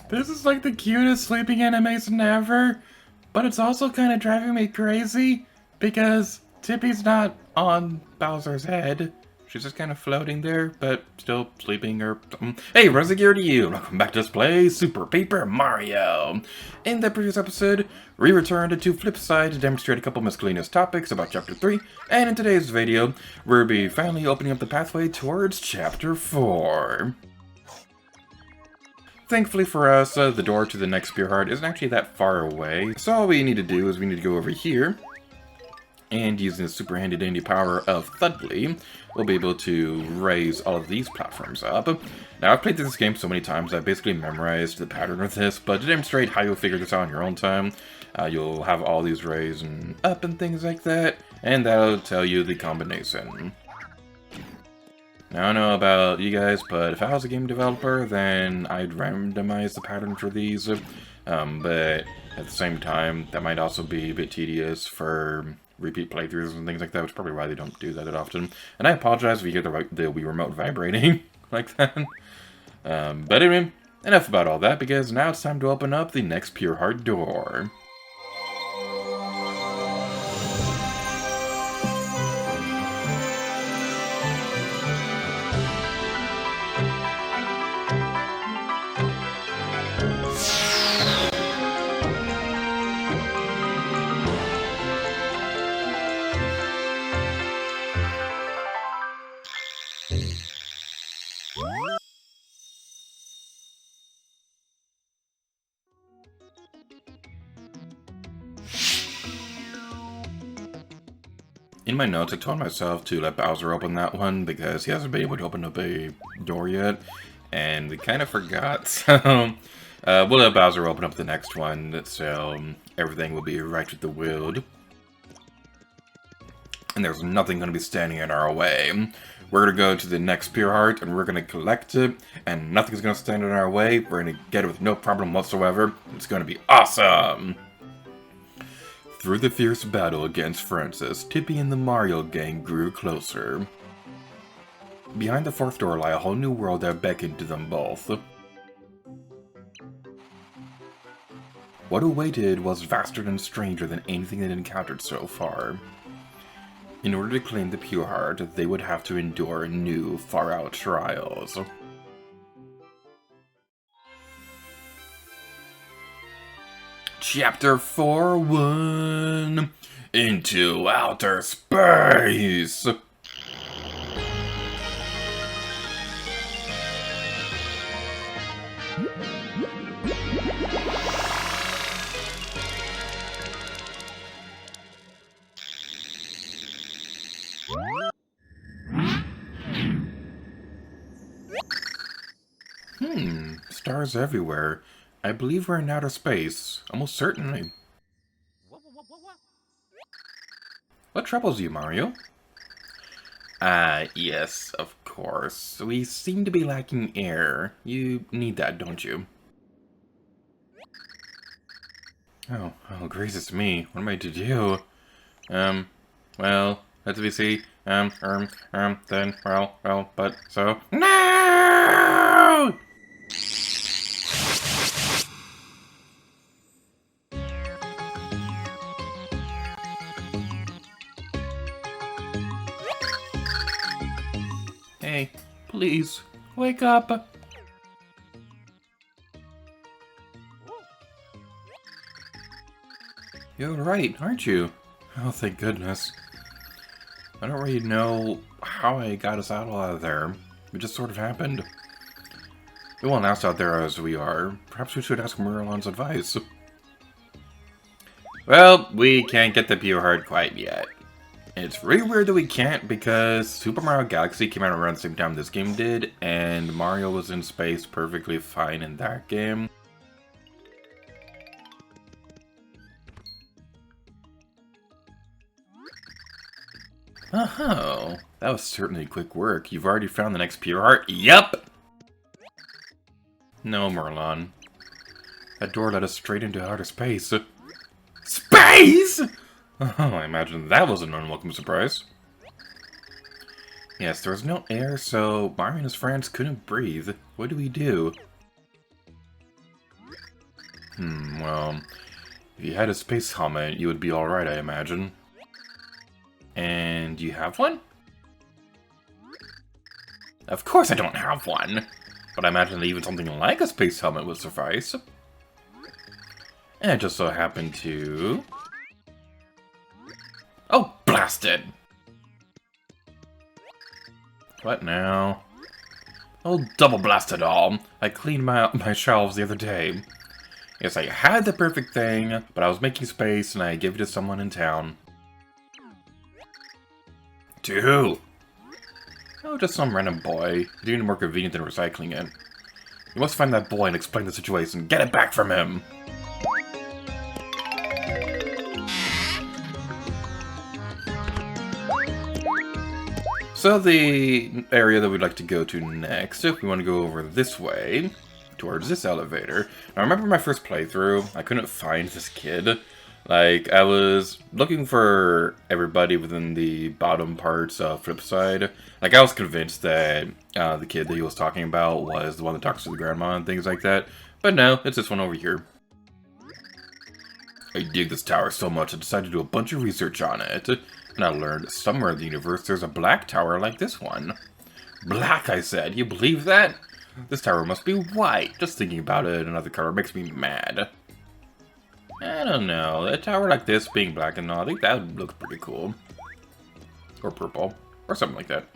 This is like the cutest sleeping animation ever, but it's also kind of driving me crazy because Tippy's not on Bowser's head. She's just kind of floating there, but still sleeping or something. Hey, Rosy to you! Welcome back to Let's Play Super Paper Mario! In the previous episode, we returned to Flipside to demonstrate a couple miscellaneous topics about Chapter 3, and in today's video, we'll be finally opening up the pathway towards Chapter 4. Thankfully for us, the door to the next Spear Heart isn't actually that far away, so all we need to do is we need to go over here, and using the super handy dandy power of Thudley, we'll be able to raise all of these platforms up. Now, I've played through this game so many times, I've basically memorized the pattern of this, but to demonstrate how you'll figure this out on your own time, you'll have all these raised and up and things like that, and that'll tell you the combination. Now, I don't know about you guys, but if I was a game developer, then I'd randomize the pattern for these, but at the same time, that might also be a bit tedious for repeat playthroughs and things like that, which is probably why they don't do that often. And I apologize if you hear the Wii remote vibrating like that. But anyway, enough about all that, because now it's time to open up the next Pure Heart door. In my notes, I told myself to let Bowser open that one because he hasn't been able to open up a door yet, and we kind of forgot, so we'll let Bowser open up the next one, so everything will be right with the world. And there's nothing going to be standing in our way. We're going to go to the next Pure Heart, and we're going to collect it, and nothing's going to stand in our way. We're going to get it with no problem whatsoever. It's going to be awesome! Through the fierce battle against Francis, Tippy and the Mario gang grew closer. Behind the fourth door lay a whole new world that beckoned to them both. What awaited was vaster and stranger than anything they'd encountered so far. In order to claim the Pure Heart, they would have to endure new, far-out trials. Chapter 4-1 Into Outer Space! Stars everywhere. I believe we're in outer space. Almost certainly. What troubles you, Mario? Yes, of course. We seem to be lacking air. You need that, don't you? Oh, gracious me. What am I to do? Well, let's see. Then, well, but, so... No! Hey, please, wake up! You're right, aren't you? Oh, thank goodness. I don't really know how I got us out of there. It just sort of happened. We won't ask out there as we are. Perhaps we should ask Merlin's advice. Well, we can't get the Pure Heart quite yet. It's really weird that we can't, because Super Mario Galaxy came out around the same time this game did, and Mario was in space perfectly fine in that game. Oh, that was certainly quick work. You've already found the next Pure Heart? Yup! No, Merlon. That door led us straight into outer space. Space?! Oh, I imagine that was an unwelcome surprise. Yes, there was no air, so Mario and his friends couldn't breathe. What do we do? Well, if you had a space helmet, you would be alright, I imagine. And you have one? Of course I don't have one! But I imagine that even something like a space helmet would suffice. And it just so happened to... Oh, blasted! What now? Oh, double blast it all. I cleaned my shelves the other day. Yes, I had the perfect thing, but I was making space and I gave it to someone in town. To who? Oh, just some random boy. It's even more convenient than recycling it. You must find that boy and explain the situation. Get it back from him! So the area that we'd like to go to next, if we want to go over this way, towards this elevator. Now, I remember my first playthrough, I couldn't find this kid. Like, I was looking for everybody within the bottom parts of Flipside. Like, I was convinced that the kid that he was talking about was the one that talks to the grandma and things like that. But no, it's this one over here. I dig this tower so much I decided to do a bunch of research on it. And I learned somewhere in the universe there's a black tower like this one. Black, I said. You believe that? This tower must be white. Just thinking about it, another color makes me mad. I don't know. A tower like this being black and all, I think that would look pretty cool. Or purple. Or something like that.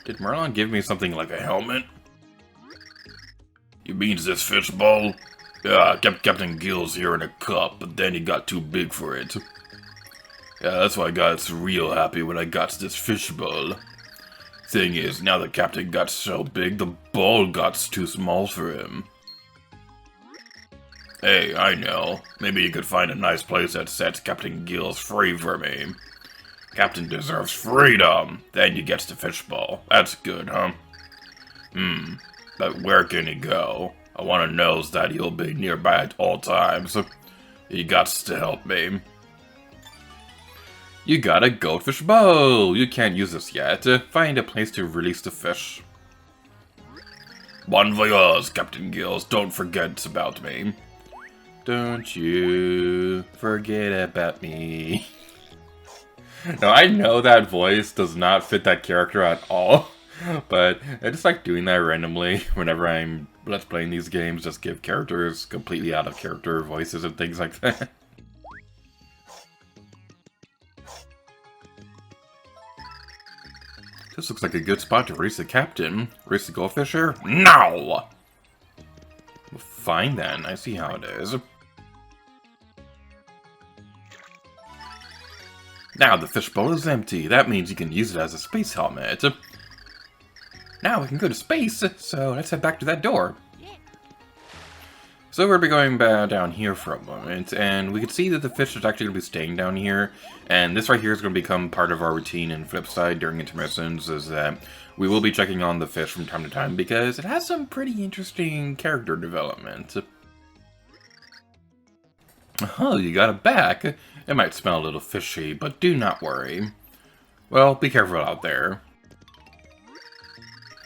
Did Merlon give me something like a helmet? You mean this fishbowl? Yeah, I kept Captain Gill's here in a cup, but then he got too big for it. Yeah, that's why I got real happy when I got this fishbowl. Thing is, now the Captain got so big, the bowl got too small for him. Hey, I know. Maybe you could find a nice place that sets Captain Gills free for me. Captain deserves freedom. Then he gets the fishbowl. That's good, huh? But where can he go? I want to know that he'll be nearby at all times. He gots to help me. You got a goldfish bowl! You can't use this yet. Find a place to release the fish. Bon voyage, Captain Gills. Don't forget about me. Don't you forget about me. Now, I know that voice does not fit that character at all. But I just like doing that randomly whenever I'm let's playing these games. Just give characters completely out of character voices and things like that. This looks like a good spot to race the captain. Race the goldfisher? No! Fine then, I see how it is. Now the fishbowl is empty. That means you can use it as a space helmet. Now we can go to space, so let's head back to that door. So we're going to be going down here for a moment, and we can see that the fish is actually going to be staying down here, and this right here is going to become part of our routine in Flipside during intermissions, is that we will be checking on the fish from time to time, because it has some pretty interesting character development. Oh, you got it back. It might smell a little fishy, but do not worry. Well, be careful out there.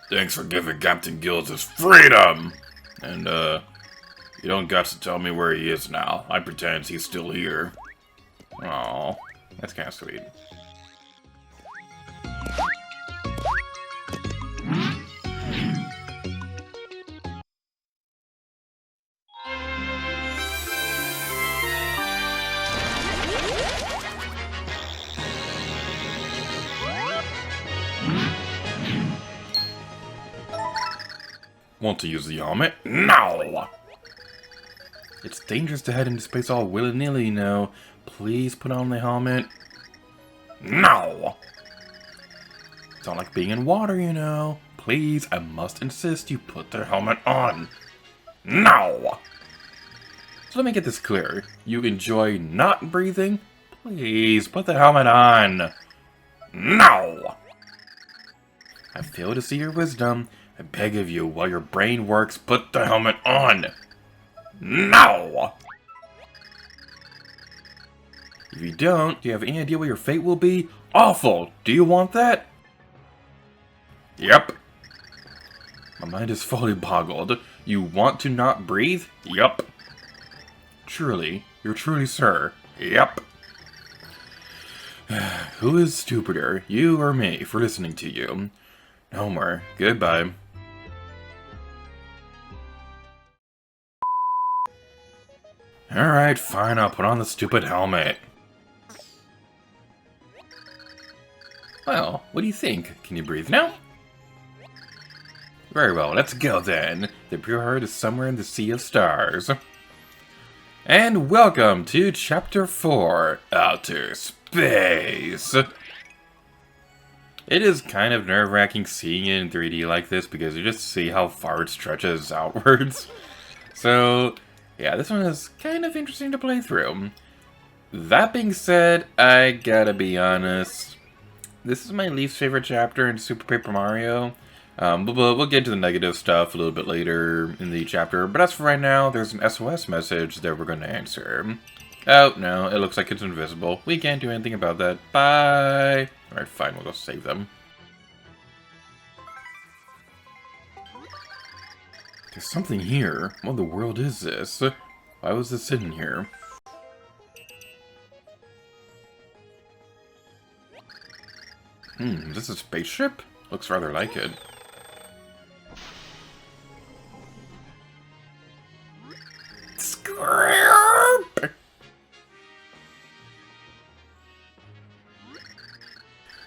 Thanks for giving Captain Gills his freedom! And, you don't got to tell me where he is now. I pretend he's still here. Aw, that's kinda sweet. Want to use the helmet? No! It's dangerous to head into space all willy-nilly, you know. Please put on the helmet. No! It's not like being in water, you know. Please, I must insist you put the helmet on. No! So let me get this clear. You enjoy not breathing? Please, put the helmet on. No! I fail to see your wisdom. I beg of you, while your brain works, put the helmet on! No! If you don't, do you have any idea what your fate will be? Awful! Do you want that? Yep. My mind is fully boggled. You want to not breathe? Yup. Truly. You're truly sir. Yup. Who is stupider, you or me, for listening to you? No more. Goodbye. Alright, fine, I'll put on the stupid helmet. Well, what do you think? Can you breathe now? Very well, let's go then. The pure heart is somewhere in the sea of stars. And welcome to Chapter 4, Outer Space. It is kind of nerve-wracking seeing it in 3D like this because you just see how far it stretches outwards. So, yeah, this one is kind of interesting to play through. That being said, I gotta be honest, this is my least favorite chapter in Super Paper Mario. But we'll get to the negative stuff a little bit later in the chapter. But as for right now, there's an SOS message that we're going to answer. Oh, no, it looks like it's invisible. We can't do anything about that. Bye! Alright, fine, we'll go save them. There's something here. What in the world is this? Why was this sitting here? Is this a spaceship? Looks rather like it. Squirp!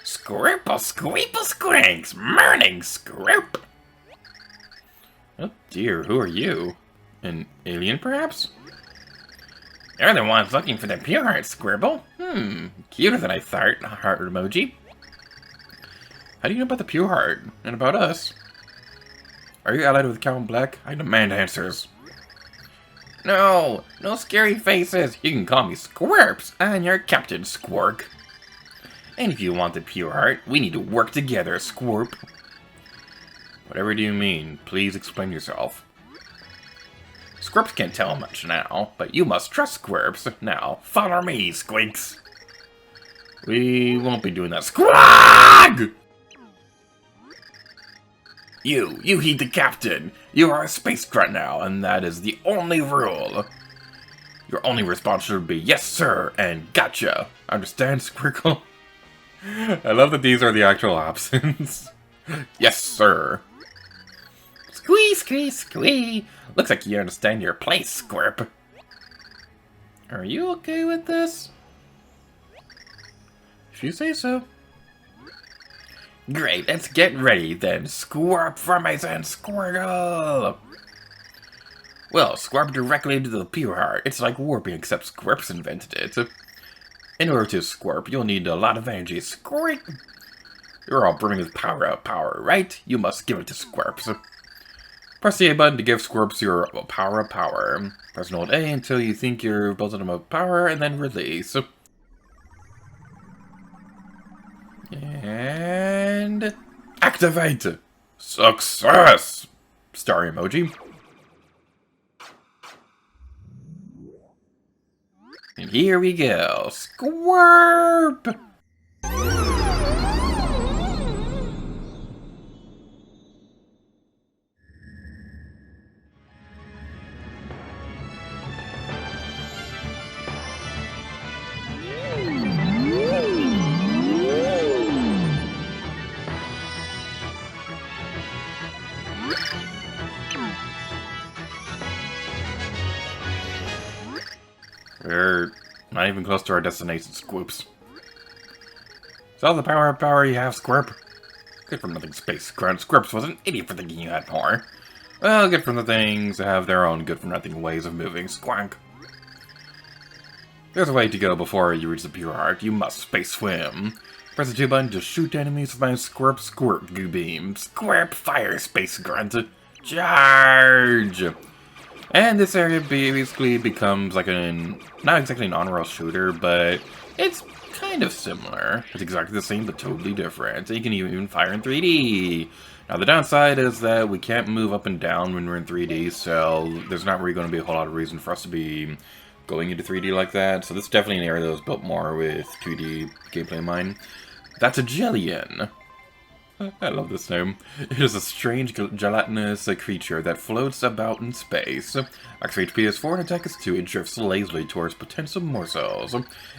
Squirple, squeeple, squinks, morning, scroop! Oh dear, who are you? An alien, perhaps? You're the ones looking for the pure heart, Squirble. Cuter than I thought, heart emoji. How do you know about the pure heart? And about us? Are you allied with Count Black? I demand answers. No! No scary faces! You can call me Squirps! I'm your Captain Squirk. And if you want the pure heart, we need to work together, Squirp. Whatever do you mean? Please explain yourself. Squirps can't tell much now, but you must trust Squirps. Now, follow me, Squinks. We won't be doing that. Squawk! You heed the captain. You are a space grunt now, and that is the only rule. Your only response should be, yes sir, and gotcha. Understand, Squirkle? I love that these are the actual options. Yes sir. Squee, squee, squee. Looks like you understand your place, Squirp. Are you okay with this? If you say so. Great, let's get ready then. Squirp formation, Squirtle! Well, squirp directly into the pure heart. It's like warping, except Squirps invented it. In order to squirp, you'll need a lot of energy. Squirp! You're all brimming with power, right? You must give it to Squirps. Press the A button to give Squirps your power. Press and hold A until you think you're building them up power, and then release. And activate! Success! Star emoji. And here we go. Squirp! We're not even close to our destination, Squoops. Is all the power you have, Squirp? Good for nothing space grunt. Squirps was an idiot for thinking you had more. Well, good for the things have their own good for nothing ways of moving. Squank. There's a way to go before you reach the pure heart. You must space swim. Press the 2 button to shoot enemies with my squirt goo beam. Squirp fire, space grunt. Charge! And this area basically becomes like not exactly an on-rail shooter, but it's kind of similar. It's exactly the same, but totally different. You can even fire in 3D. Now, the downside is that we can't move up and down when we're in 3D, so there's not really going to be a whole lot of reason for us to be going into 3D like that. So this is definitely an area that was built more with 2D gameplay in mind. That's a Jellian. I love this name. It is a strange gelatinous creature that floats about in space. Max HP is 4 and attack is 2. It drifts lazily towards potential morsels.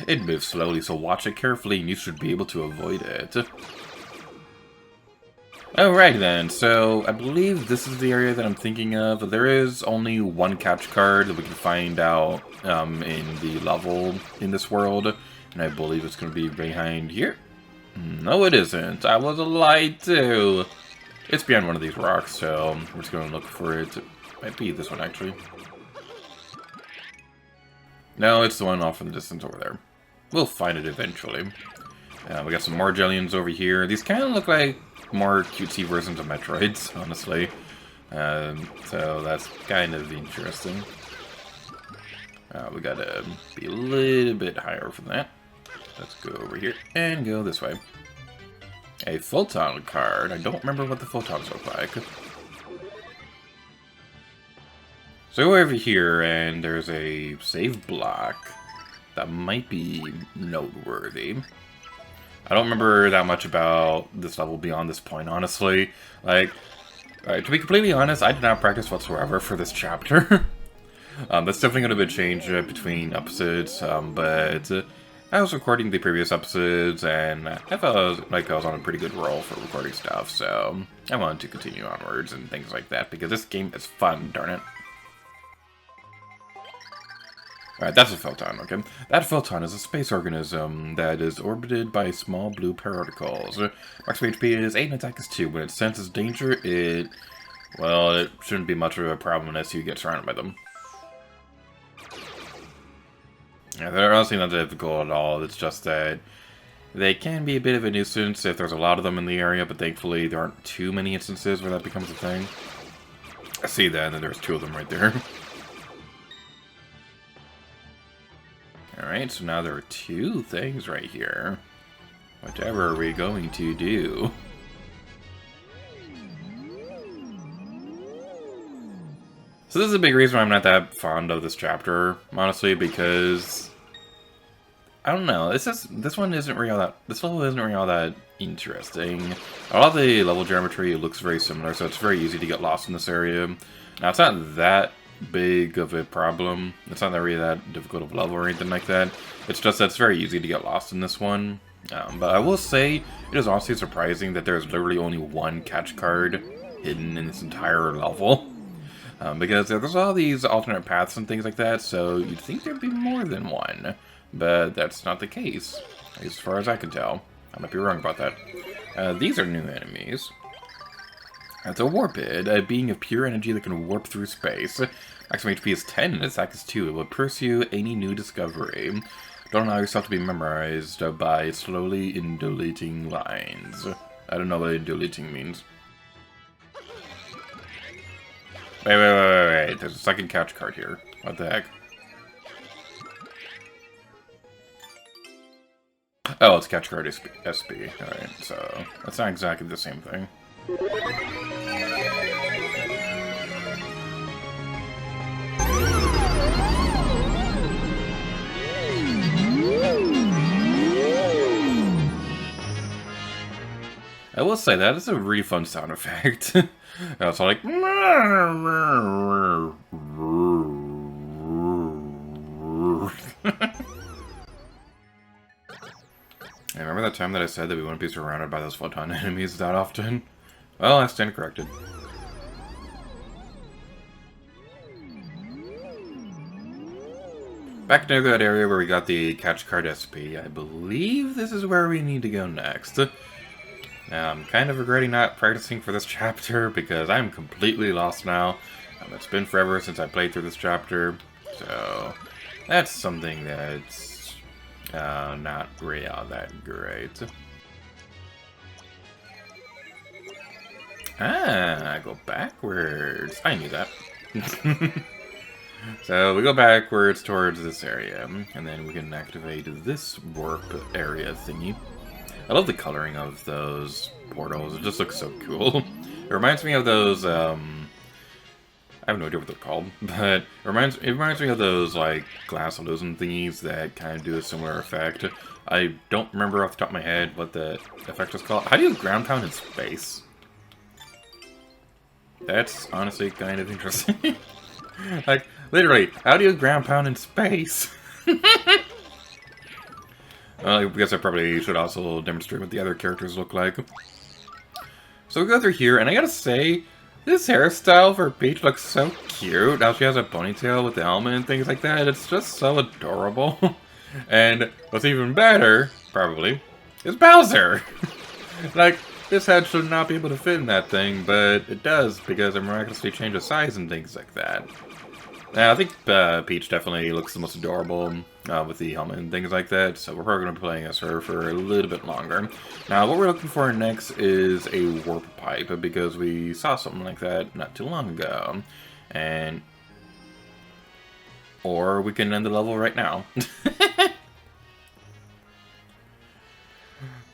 It moves slowly, so watch it carefully and you should be able to avoid it. Alright then, so I believe this is the area that I'm thinking of. There is only one catch card that we can find out in the level in this world. And I believe it's going to be behind here. No, it isn't. I was lied to. It's behind one of these rocks, so we're just going to look for it. It might be this one, actually. No, it's the one off in the distance over there. We'll find it eventually. We got some more Jellions over here. These kind of look like more cutesy versions of Metroids, honestly. So that's kind of interesting. We gotta be a little bit higher from that. Let's go over here and go this way. A photon card. I don't remember what the photons look like. So go over here and there's a save block that might be noteworthy. I don't remember that much about this level beyond this point, honestly. Like, to be completely honest, I did not practice whatsoever for this chapter. That's definitely going to be a change between episodes, but I was recording the previous episodes, and I felt like I was on a pretty good roll for recording stuff, so I wanted to continue onwards and things like that, because this game is fun, darn it. Alright, that's a photon, okay? That photon is a space organism that is orbited by small blue particles. Max HP is 8 and attack is 2. When it senses danger, it shouldn't be much of a problem unless you get surrounded by them. Yeah, they're honestly not difficult at all. It's just that they can be a bit of a nuisance if there's a lot of them in the area, but thankfully there aren't too many instances where that becomes a thing. I see that, and then there's 2 of them right there. Alright, so now there are 2 things right here. Whatever are we going to do? So this is a big reason why I'm not that fond of this chapter, honestly, because I don't know. This level isn't really all that interesting. A lot of the level geometry looks very similar, so it's very easy to get lost in this area. Now it's not that big of a problem. It's not really that difficult of a level or anything like that. It's just that it's very easy to get lost in this one. But I will say, it is honestly surprising that there's literally only one catch card hidden in this entire level. Because there's all these alternate paths and things like that, so you'd think there'd be more than one. But that's not the case, as far as I can tell. I might be wrong about that. These are new enemies. It's a Warpid, a being of pure energy that can warp through space. Maximum HP is 10 and attack is 2. It will pursue any new discovery. Don't allow yourself to be memorized by slowly indulating lines. I don't know what indulating means. Wait. There's a second catch card here. What the heck? Oh, it's catch card SB. Alright, so that's not exactly the same thing. I will say that is a really fun sound effect. It's like. I remember that time that I said that we wouldn't be surrounded by those photon enemies that often? Well, I stand corrected. Back near that area where we got the catch card SP, I believe this is where we need to go next. Now, I'm kind of regretting not practicing for this chapter because I'm completely lost now. It's been forever since I played through this chapter, so that's something that's not really all that great. Ah, I go backwards. I knew that. So we go backwards towards this area, and then we can activate this warp area thingy. I love the coloring of those portals. It just looks so cool. It reminds me of those, I have no idea what they're called, but it reminds me of those, like, glass illusion thingies that kind of do a similar effect. I don't remember off the top of my head what the effect is called. How do you ground pound in space? That's honestly kind of interesting. Like, literally, how do you ground pound in space? I guess I probably should also demonstrate what the other characters look like. So we go through here, and I gotta say, this hairstyle for Peach looks so cute. Now she has a ponytail with the helmet and things like that. It's just so adorable. And what's even better, probably, is Bowser. Like, this head should not be able to fit in that thing, but it does because it miraculously changes size and things like that. Now, I think Peach definitely looks the most adorable with the helmet and things like that, so we're probably going to be playing as her for a little bit longer. Now, what we're looking for next is a warp pipe, because we saw something like that not too long ago. And... or we can end the level right now.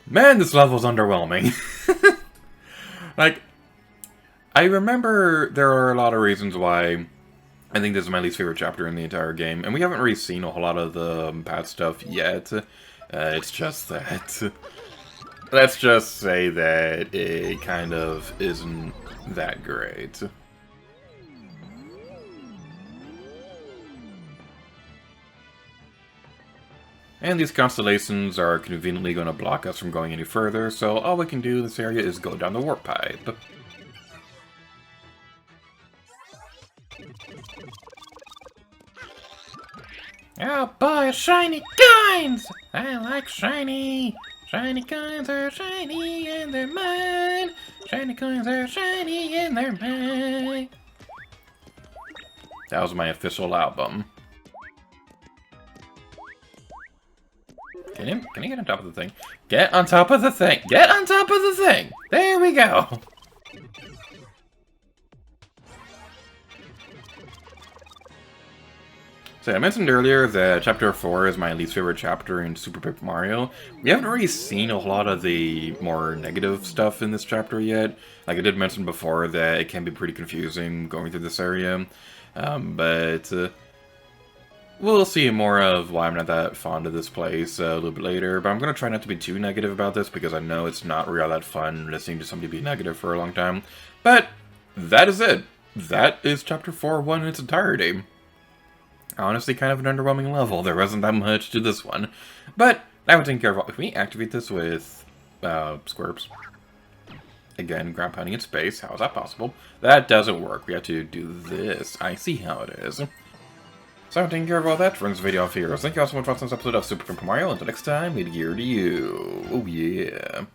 Man, this level's underwhelming. Like, I remember there are a lot of reasons why I think this is my least favorite chapter in the entire game, and we haven't really seen a whole lot of the bad stuff yet. It's just that... let's just say that it kind of isn't that great. And these constellations are conveniently going to block us from going any further, so all we can do in this area is go down the warp pipe. Oh boy, shiny coins! I like shiny! Shiny coins are shiny and they're mine! Shiny coins are shiny and they're mine! That was my official album. Can I get on top of the thing? Get on top of the thing! Get on top of the thing! There we go! So I mentioned earlier that Chapter 4 is my least favorite chapter in Super Paper Mario. We haven't really seen a lot of the more negative stuff in this chapter yet. Like I did mention before that it can be pretty confusing going through this area. But we'll see more of why I'm not that fond of this place a little bit later. But I'm going to try not to be too negative about this because I know it's not really that fun listening to somebody be negative for a long time. But that is it. That is Chapter 4-1 in its entirety. Honestly, kind of an underwhelming level. There wasn't that much to this one. But, I would take care of all. Can we activate this with Squirps? Again, ground pounding in space. How is that possible? That doesn't work. We have to do this. I see how it is. So, I'm taking care of all that for this video off here. So thank you all so much for watching this episode of Super Paper Mario. Until next time, made gear to you. Oh yeah.